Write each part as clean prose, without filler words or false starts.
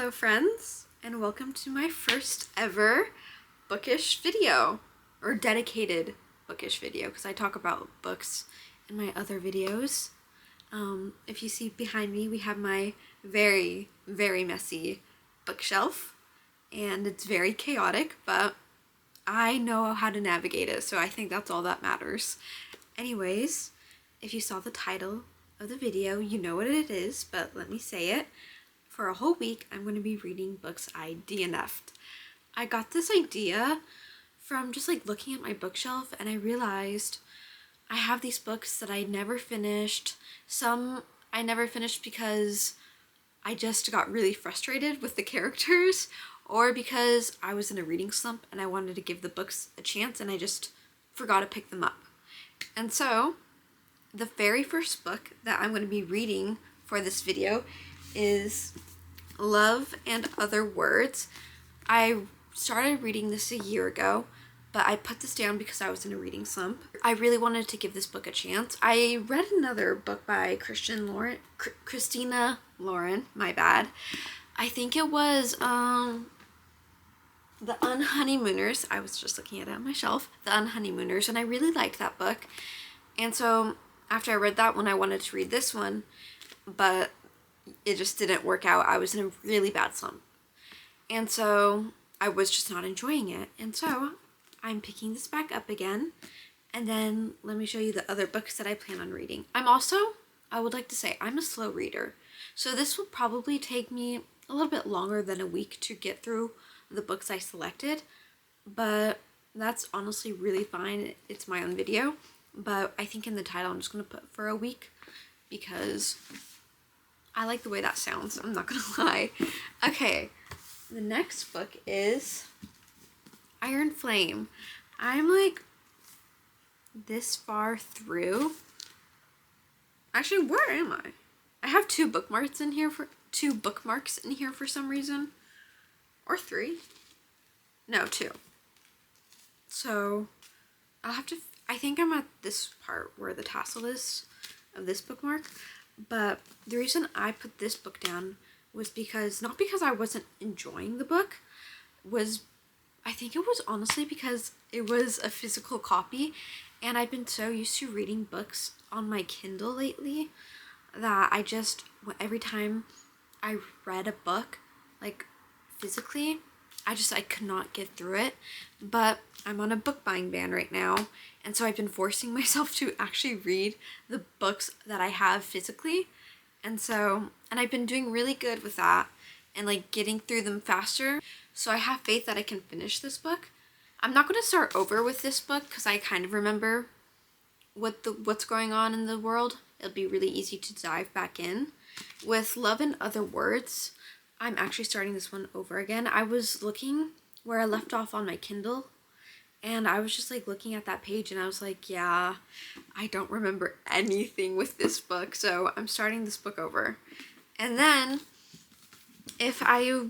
Hello friends, and welcome to my first ever bookish video, or dedicated bookish video, because I talk about books in my other videos. If you see behind me, we have my very, very messy bookshelf, and it's very chaotic, but I know how to navigate it, so I think that's all that matters. Anyways, if you saw the title of the video, you know what it is, but let me say it. For a whole week, I'm going to be reading books I DNF'd. I got this idea from just like looking at my bookshelf, and I realized I have these books that I never finished. Some I never finished because I just got really frustrated with the characters, or because I was in a reading slump and I wanted to give the books a chance and I just forgot to pick them up. And so the very first book that I'm going to be reading for this video is Love and Other Words. I started reading this a year ago, but I put this down because I was in a reading slump. I really wanted to give this book a chance. I read another book by Christina Lauren, my bad. I think it was The Unhoneymooners. I was just looking at it on my shelf. The Unhoneymooners, and I really liked that book. And so after I read that one, I wanted to read this one, but it just didn't work out. I was in a really bad slump. And so I was just not enjoying it. And so I'm picking this back up again. And then let me show you the other books that I plan on reading. I would like to say, I'm a slow reader. So this will probably take me a little bit longer than a week to get through the books I selected. But that's honestly really fine. It's my own video. But I think in the title I'm just going to put for a week because I like the way that sounds. I'm not going to lie. Okay, the next book is Iron Flame. I'm like this far through. Actually, where am I? I have two bookmarks in here for some reason. Or three. No, two. So I'll have to, I think I'm at this part where the tassel is of this bookmark. But the reason I put this book down was because, not because I wasn't enjoying the book, I think it was honestly because it was a physical copy, and I've been so used to reading books on my Kindle lately that every time I read a book, like physically, I could not get through it. But I'm on a book buying ban right now, and so I've been forcing myself to actually read the books that I have physically. And I've been doing really good with that and like getting through them faster. So I have faith that I can finish this book. I'm not going to start over with this book because I kind of remember what's going on in the world. It'll be really easy to dive back in. With Love and Other Words, I'm actually starting this one over again. I was looking where I left off on my Kindle, and I was just like looking at that page, and I was like, yeah, I don't remember anything with this book, so I'm starting this book over. And then if I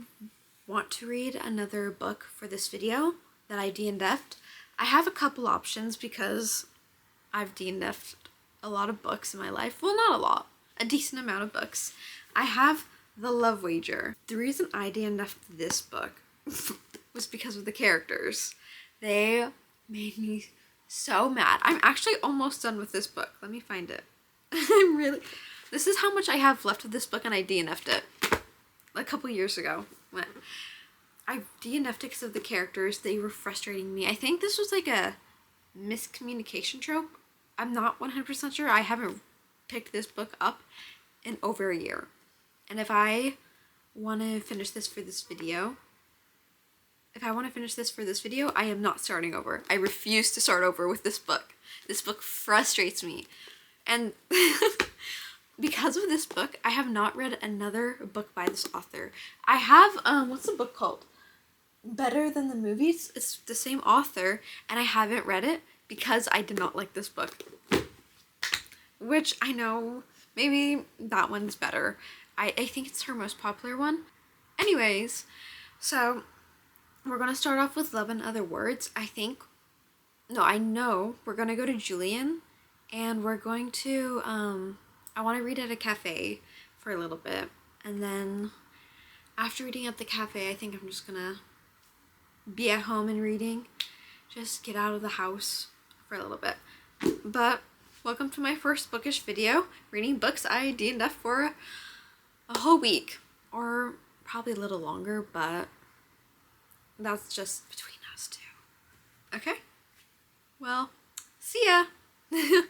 want to read another book for this video that I DNF'd, I have a couple options because I've DNF'd a lot of books in my life. Well, not a lot, a decent amount of books. I have The Love Wager. The reason I DNF'd this book was because of the characters. They made me so mad. I'm actually almost done with this book. Let me find it. This is how much I have left of this book, and I DNF'd it a couple years ago. I DNF'd it because of the characters. They were frustrating me. I think this was like a miscommunication trope. I'm not 100% sure. I haven't picked this book up in over a year. And if I want to finish this for this video, I am not starting over. I refuse to start over with this book. This book frustrates me. And because of this book, I have not read another book by this author. I have, what's the book called? Better Than the Movies. It's the same author, and I haven't read it because I did not like this book. Which I know, maybe that one's better. I think it's her most popular one. Anyways, so we're going to start off with Love and Other Words. I know we're going to go to Julian, and we're going to, I want to read at a cafe for a little bit, and then after reading at the cafe, I think I'm just gonna be at home and reading. Just get out of the house for a little bit. But welcome to my first bookish video, reading books I DNF'd for a whole week, or probably a little longer, but that's just between us two. Okay? Well, see ya! You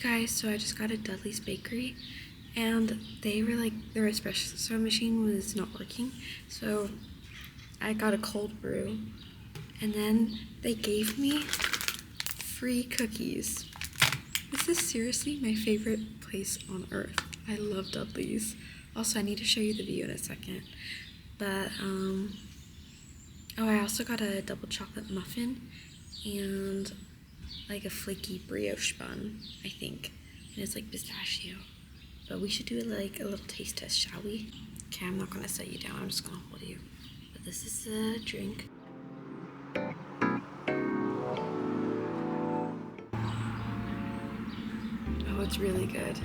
guys, so I just got at Dudley's Bakery, and they were like, their espresso machine was not working, so I got a cold brew, and then they gave me free cookies. This is seriously my favorite place on earth. I love Dudley's. Also, I need to show you the view in a second, but oh, I also got a double chocolate muffin and like a flaky brioche bun, I think, and it's like pistachio. But we should do like a little taste test, shall we? Okay, I'm not gonna set you down, I'm just gonna hold you. But this is the drink. Oh, it's really good.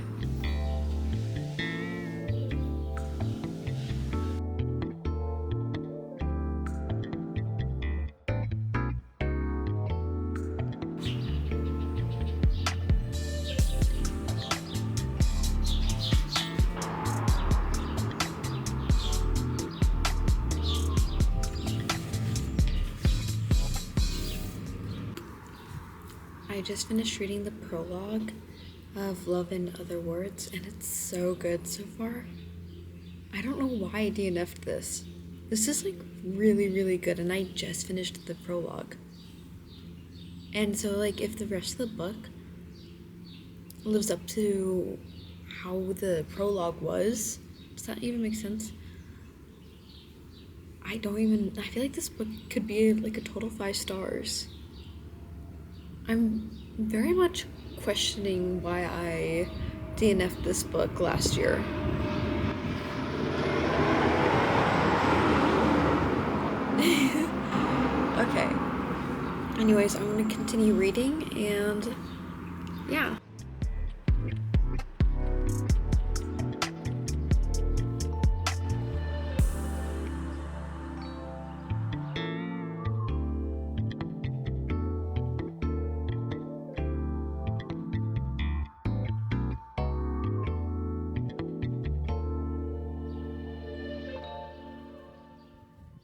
I just finished reading the prologue of Love in Other Words, and it's so good so far. I don't know why I DNF'd this. This is like really, really good, and I just finished the prologue. And so like if the rest of the book lives up to how the prologue was, does that even make sense? I feel like this book could be like a total 5 stars. I'm very much questioning why I DNF'd this book last year. Okay. Anyways, I'm gonna continue reading, and yeah.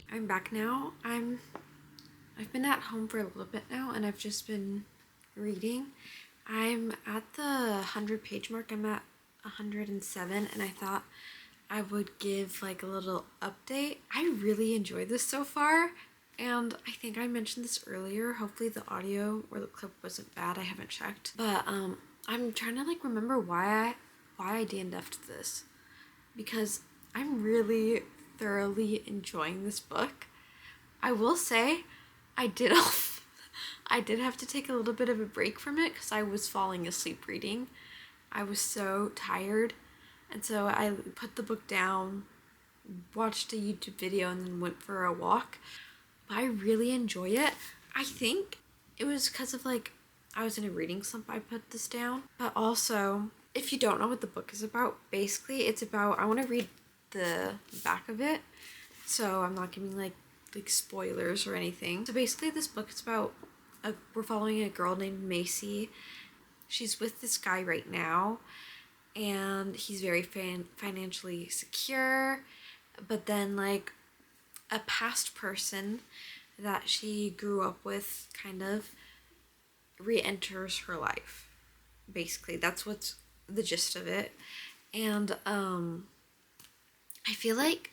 I'm back now. I've been at home for a little bit now, and I've just been reading. I'm at the 100-page mark. I'm at 107, and I thought I would give like a little update. I really enjoyed this so far, and I think I mentioned this earlier. Hopefully the audio or the clip wasn't bad. I haven't checked, but I'm trying to like remember why I DNF'd this, because I'm really thoroughly enjoying this book. I will say I did have to take a little bit of a break from it because I was falling asleep reading. I was so tired, and so I put the book down, watched a YouTube video, and then went for a walk. But I really enjoy it. I think it was because of like I was in a reading slump I put this down. But also, if you don't know what the book is about, basically it's about, I want to read the back of it, so I'm not giving like spoilers or anything. So basically this book is about we're following a girl named Macy. She's with this guy right now, and he's very financially secure, but then like a past person that she grew up with kind of re-enters her life. Basically that's what's the gist of it. And I feel like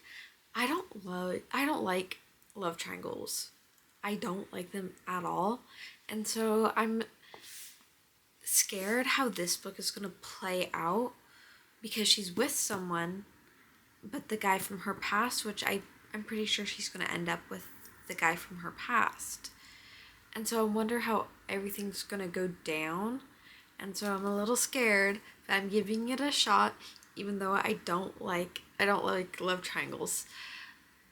I don't like love triangles. I don't like them at all. And so I'm scared how this book is going to play out, because she's with someone, but the guy from her past, which I'm pretty sure she's going to end up with the guy from her past. And so I wonder how everything's going to go down. And so I'm a little scared, but I'm giving it a shot, even though I don't like love triangles.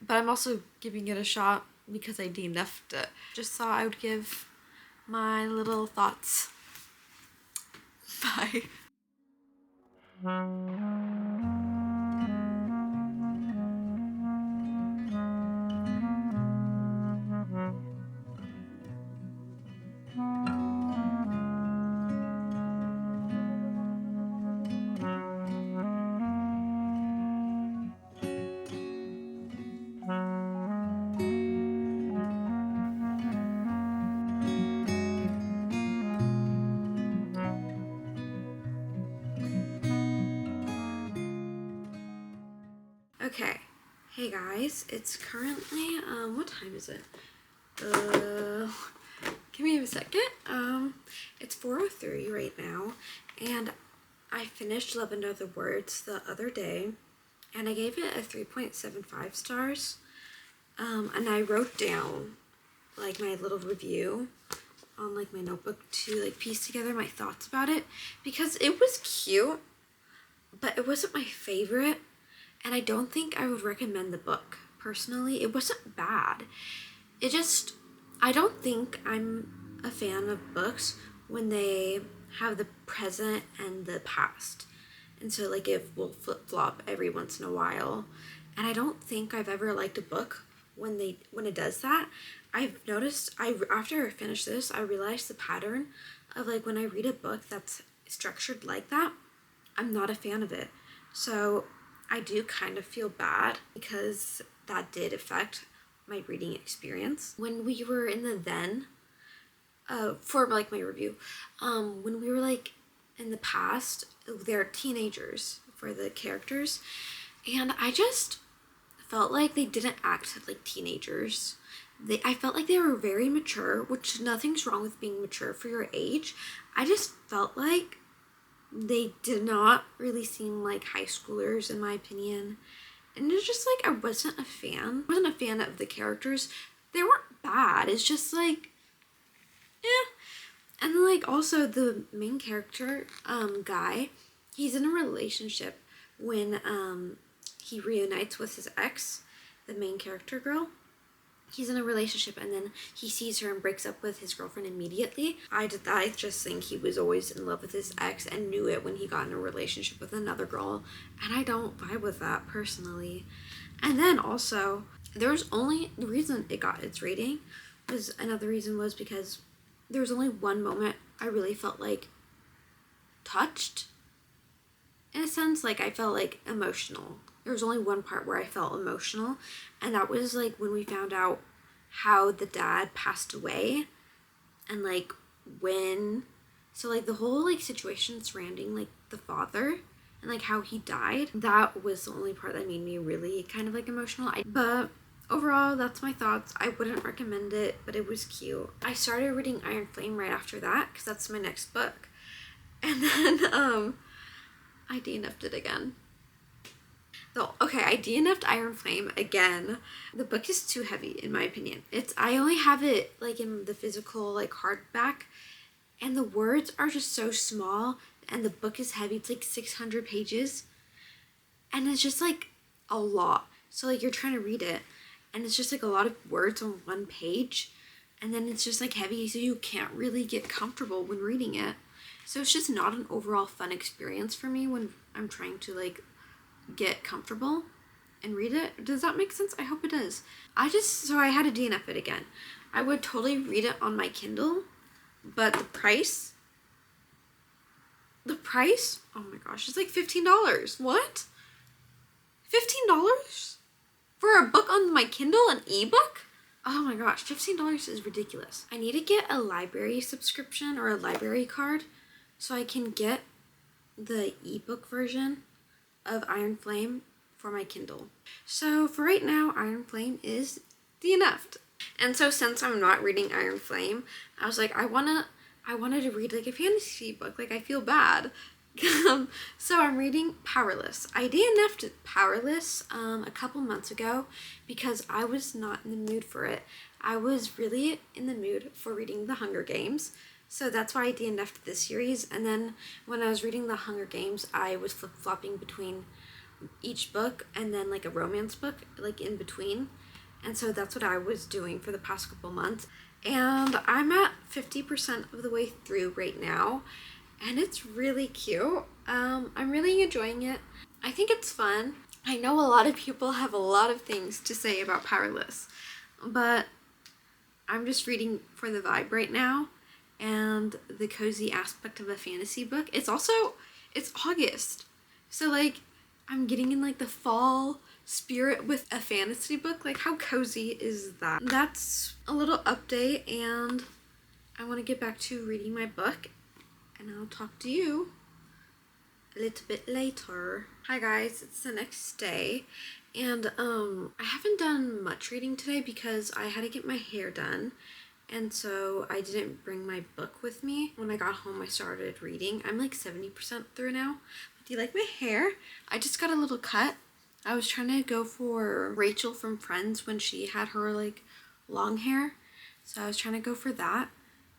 But I'm also giving it a shot because I DNF'd it. Just thought I would give my little thoughts. Bye. Okay. Hey guys, it's currently, what time is it? Give me a second. It's 4:03 right now, and I finished Love and Other Words the other day, and I gave it a 3.75 stars, and I wrote down, like, my little review on, like, my notebook to, like, piece together my thoughts about it, because it was cute, but it wasn't my favorite, and I don't think I would recommend the book. Personally, it wasn't bad. I don't think I'm a fan of books when they have the present and the past. And so, like, it will flip-flop every once in a while. And I don't think I've ever liked a book when it does that. I've noticed, after I finished this, I realized the pattern of, like, when I read a book that's structured like that, I'm not a fan of it. So I do kind of feel bad because that did affect my reading experience. When we were in the for, like, my review, when we were, like, in the past, they're teenagers for the characters, and I just felt like they didn't act like teenagers. I felt like they were very mature, which nothing's wrong with being mature for your age. I just felt like they did not really seem like high schoolers, in my opinion. And it's just like, I wasn't a fan. I wasn't a fan of the characters. They weren't bad. It's just like, And then, like, also the main character, guy, he's in a relationship when he reunites with his ex, the main character girl. He's in a relationship, and then he sees her and breaks up with his girlfriend immediately. I just think he was always in love with his ex and knew it when he got in a relationship with another girl, and I don't vibe with that personally. And then also, the reason it got its rating was because there was only one moment I really felt like touched, in a sense. Like, I felt like emotional. There was only one part where I felt emotional, and that was, like, when we found out how the dad passed away, and, like, so, like, the whole, like, situation surrounding, like, the father and, like, how he died. That was the only part that made me really kind of, like, emotional. But overall, that's my thoughts. I wouldn't recommend it, but it was cute. I started reading Iron Flame right after that, because that's my next book. And then, I DNF'd it again. I DNF'd Iron Flame again. The book is too heavy, in my opinion. I only have it, like, in the physical, like, hardback, and the words are just so small, and the book is heavy. It's like 600 pages, and it's just, like, a lot. So, like, you're trying to read it, and it's just, like, a lot of words on one page, and then it's just, like, heavy, so you can't really get comfortable when reading it. So it's just not an overall fun experience for me when I'm trying to, like, get comfortable and read it. Does that make sense? I hope it does. So I had to DNF it again. I would totally read it on my Kindle, but the price, oh my gosh, it's like $15. What? $15? For a book on my Kindle, an ebook? Oh my gosh, $15 is ridiculous. I need to get a library subscription or a library card so I can get the ebook version of Iron Flame for my Kindle. So for right now, Iron Flame is DNF'd. And so since I'm not reading Iron Flame, I was like, I wanted to read, like, a fantasy book. Like, I feel bad. So I'm reading Powerless. I DNF'd Powerless a couple months ago because I was not in the mood for it. I was really in the mood for reading The Hunger Games. So that's why I DNF'd this series. And then when I was reading The Hunger Games, I was flip-flopping between each book and then, like, a romance book, like, in between. And so that's what I was doing for the past couple months. And I'm at 50% of the way through right now, and it's really cute. I'm really enjoying it. I think it's fun. I know a lot of people have a lot of things to say about Powerless, but I'm just reading for the vibe right now and the cozy aspect of a fantasy book. It's August, so, like, I'm getting in, like, the fall spirit with a fantasy book. Like, how cozy is that? That's a little update, and I want to get back to reading my book, and I'll talk to you a little bit later. Hi guys, it's the next day, And I haven't done much reading today because I had to get my hair done. And so I didn't bring my book with me. When I got home, I started reading. I'm like 70% through now. But do you like my hair? I just got a little cut. I was trying to go for Rachel from Friends when she had her like long hair. So I was trying to go for that.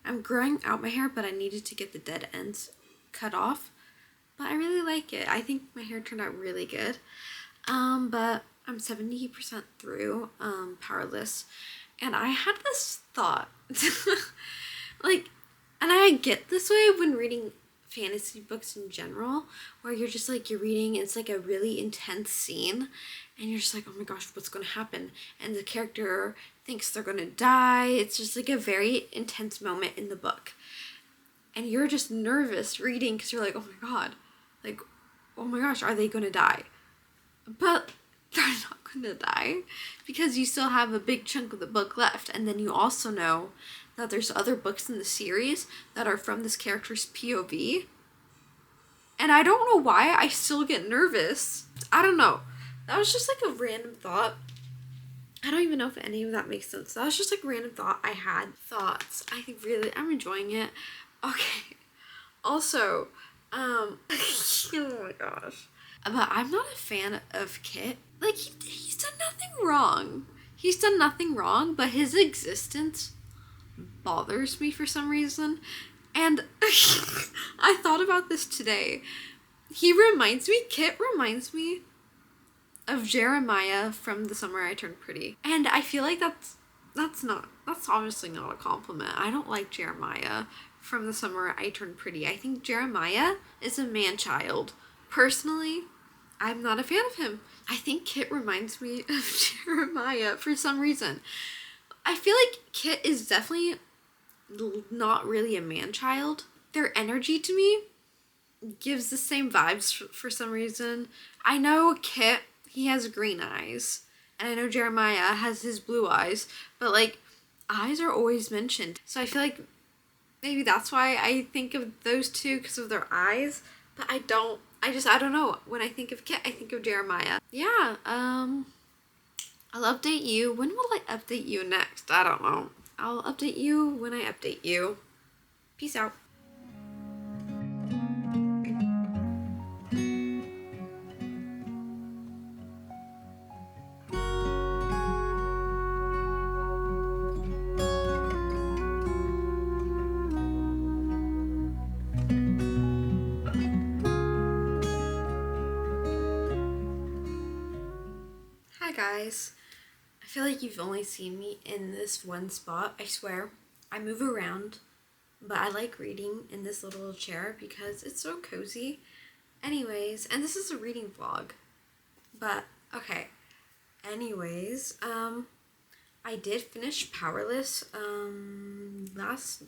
I'm growing out my hair, but I needed to get the dead ends cut off. But I really like it. I think my hair turned out really good. But I'm 70% through Powerless. And I had this thought. Like, and I get this way when reading fantasy books in general, where you're just like, you're reading, it's like a really intense scene, and you're just like, oh my gosh, what's going to happen? And the character thinks they're going to die. It's just like a very intense moment in the book. And you're just nervous reading because you're like, oh my god, like, oh my gosh, are they going to die? But they're not going to die because you still have a big chunk of the book left. And then you also know that there's other books in the series that are from this character's POV. And I don't know why I still get nervous. I don't know. That was just like a random thought. I don't even know if any of that makes sense. That was just like a random thought I had. Thoughts. I think really, I'm enjoying it. Okay. Also, oh my gosh. But I'm not a fan of Kit. Like, he's done nothing wrong. He's done nothing wrong, but his existence bothers me for some reason. And I thought about this today. Kit reminds me of Jeremiah from The Summer I Turned Pretty. And I feel like that's obviously not a compliment. I don't like Jeremiah from The Summer I Turned Pretty. I think Jeremiah is a man-child. Personally, I'm not a fan of him. I think Kit reminds me of Jeremiah for some reason. I feel like Kit is definitely not really a man-child. Their energy to me gives the same vibes for some reason. I know Kit, he has green eyes. And I know Jeremiah has his blue eyes. But like, eyes are always mentioned. So I feel like maybe that's why I think of those two, because of their eyes. But I don't know. When I think of Kit, I think of Jeremiah. Yeah, I'll update you. When will I update you next? I don't know. I'll update you when I update you. Peace out. Hi guys. I feel like you've only seen me in this one spot. I swear, I move around, but I like reading in this little chair because it's so cozy. Anyways, and this is a reading vlog, but okay. Anyways, I did finish Powerless last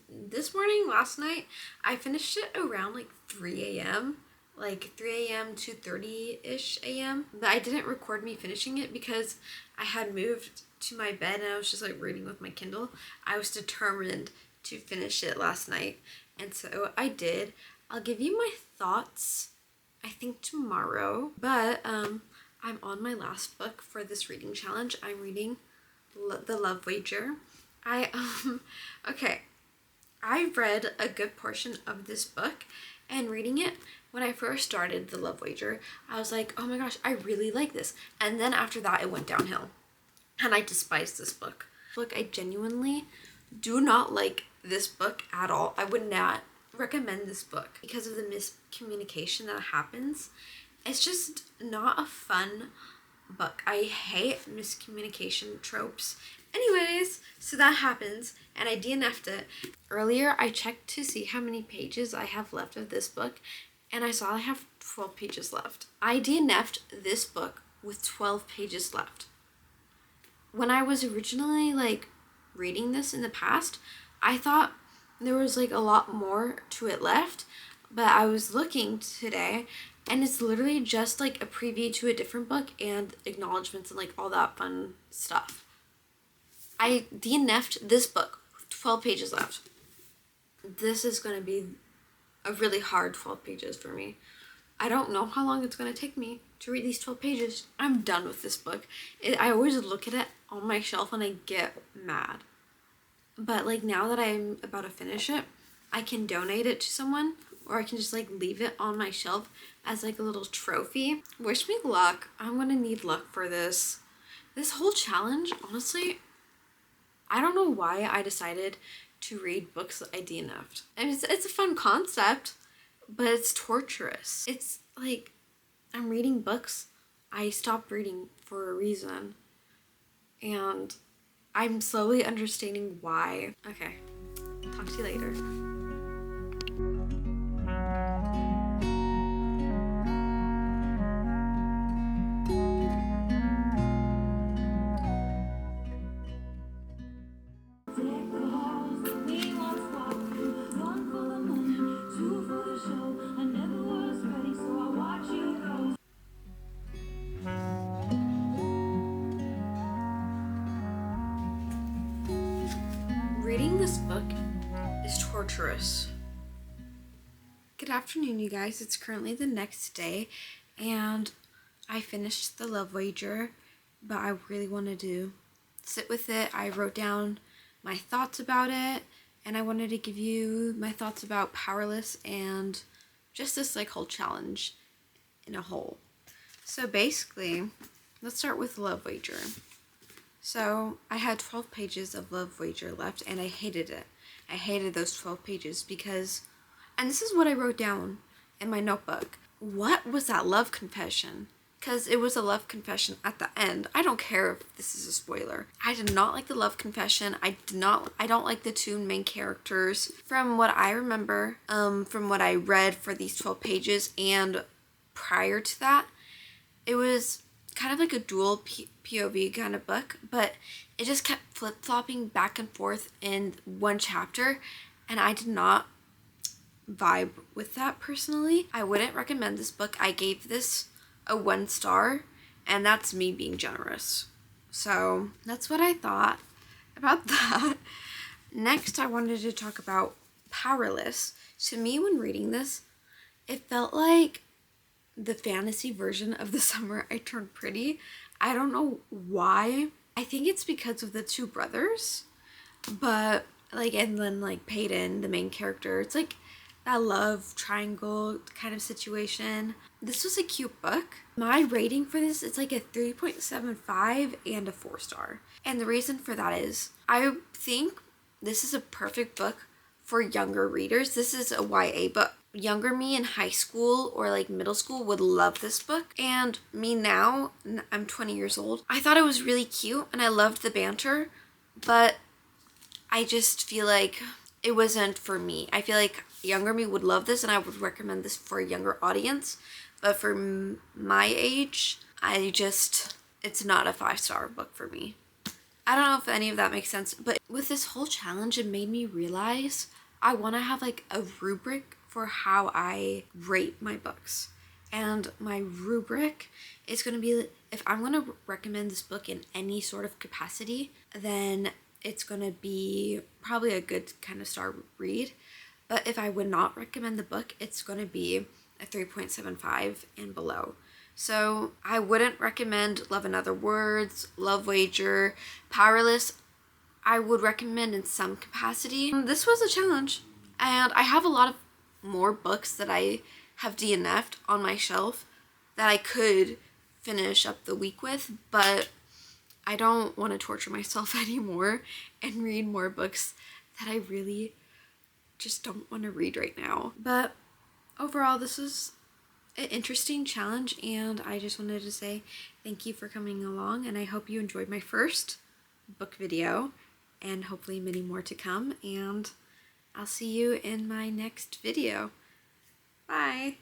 night. I finished it around like 3 a.m. like 3 a.m. to 30-ish a.m. But I didn't record me finishing it because I had moved to my bed and I was just like reading with my Kindle. I was determined to finish it last night, and so I did. I'll give you my thoughts, I think, tomorrow. But I'm on my last book for this reading challenge. I'm reading The Love Wager. Okay, I read a good portion of this book, and reading it, when I first started The Love Wager, I was like, oh my gosh, I really like this. And then after that, it went downhill. And I despised this book. Look, I genuinely do not like this book at all. I would not recommend this book because of the miscommunication that happens. It's just not a fun book. I hate miscommunication tropes. Anyways, so that happens, and I DNF'd it. Earlier, I checked to see how many pages I have left of this book, and I saw I have 12 pages left. I DNF'd this book with 12 pages left. When I was originally like reading this in the past, I thought there was like a lot more to it left, but I was looking today and it's literally just like a preview to a different book and acknowledgements and like all that fun stuff. I DNF'd this book with 12 pages left. This is going to be a really hard 12 pages for me. I don't know how long it's going to take me. to read these 12 pages. I'm done with this book. I always look at it on my shelf and I get mad. But like now that I'm about to finish it, I can donate it to someone, or I can just like leave it on my shelf as like a little trophy. Wish me luck. I'm gonna need luck for this. This whole challenge, honestly, I don't know why I decided to read books that I DNF'd. I mean, it's a fun concept, but it's torturous. It's like I'm reading books I stopped reading for a reason, and I'm slowly understanding why. Okay, talk to you later. Reading this book is torturous. Good afternoon, you guys. It's currently the next day, and I finished the Love Wager, but I really wanted to sit with it. I wrote down my thoughts about it, and I wanted to give you my thoughts about Powerless and just this like whole challenge in a whole. So basically, let's start with Love Wager. So I had 12 pages of Love Wager left, and I hated it. I hated those 12 pages because, and this is what I wrote down in my notebook. What was that love confession? Because it was a love confession at the end. I don't care if this is a spoiler. I did not like the love confession. I don't like the two main characters. From what I remember, from what I read for these 12 pages and prior to that, it was kind of like a dual POV kind of book, but it just kept flip-flopping back and forth in one chapter, and I did not vibe with that personally. I wouldn't recommend this book. I gave this a 1 star, and that's me being generous. So that's what I thought about that. Next, I wanted to talk about Powerless. To me, when reading this, it felt like the fantasy version of The Summer I Turned Pretty. I don't know why. I think it's because of the two brothers, but like, and then like Peyton, the main character, it's like that love triangle kind of situation. This was a cute book. My rating for this, it's like a 3.75 and a 4 star. And the reason for that is I think this is a perfect book for younger readers. This is a YA book. Younger me in high school or like middle school would love this book, and me now, I'm 20 years old, I thought it was really cute and I loved the banter, but I just feel like it wasn't for me. I feel like younger me would love this and I would recommend this for a younger audience, but for my age, it's not a 5-star book for me. I don't know if any of that makes sense, but with this whole challenge, it made me realize I want to have like a rubric for how I rate my books. And my rubric is going to be, if I'm going to recommend this book in any sort of capacity, then it's going to be probably a good kind of star read. But if I would not recommend the book, it's going to be a 3.75 and below. So I wouldn't recommend Love in Other Words, Love Wager, Powerless. I would recommend in some capacity. This was a challenge, and I have a lot of more books that I have DNF'd on my shelf that I could finish up the week with, but I don't want to torture myself anymore and read more books that I really just don't want to read right now. But overall, this was an interesting challenge, and I just wanted to say thank you for coming along, and I hope you enjoyed my first book video, and hopefully many more to come, and I'll see you in my next video. Bye!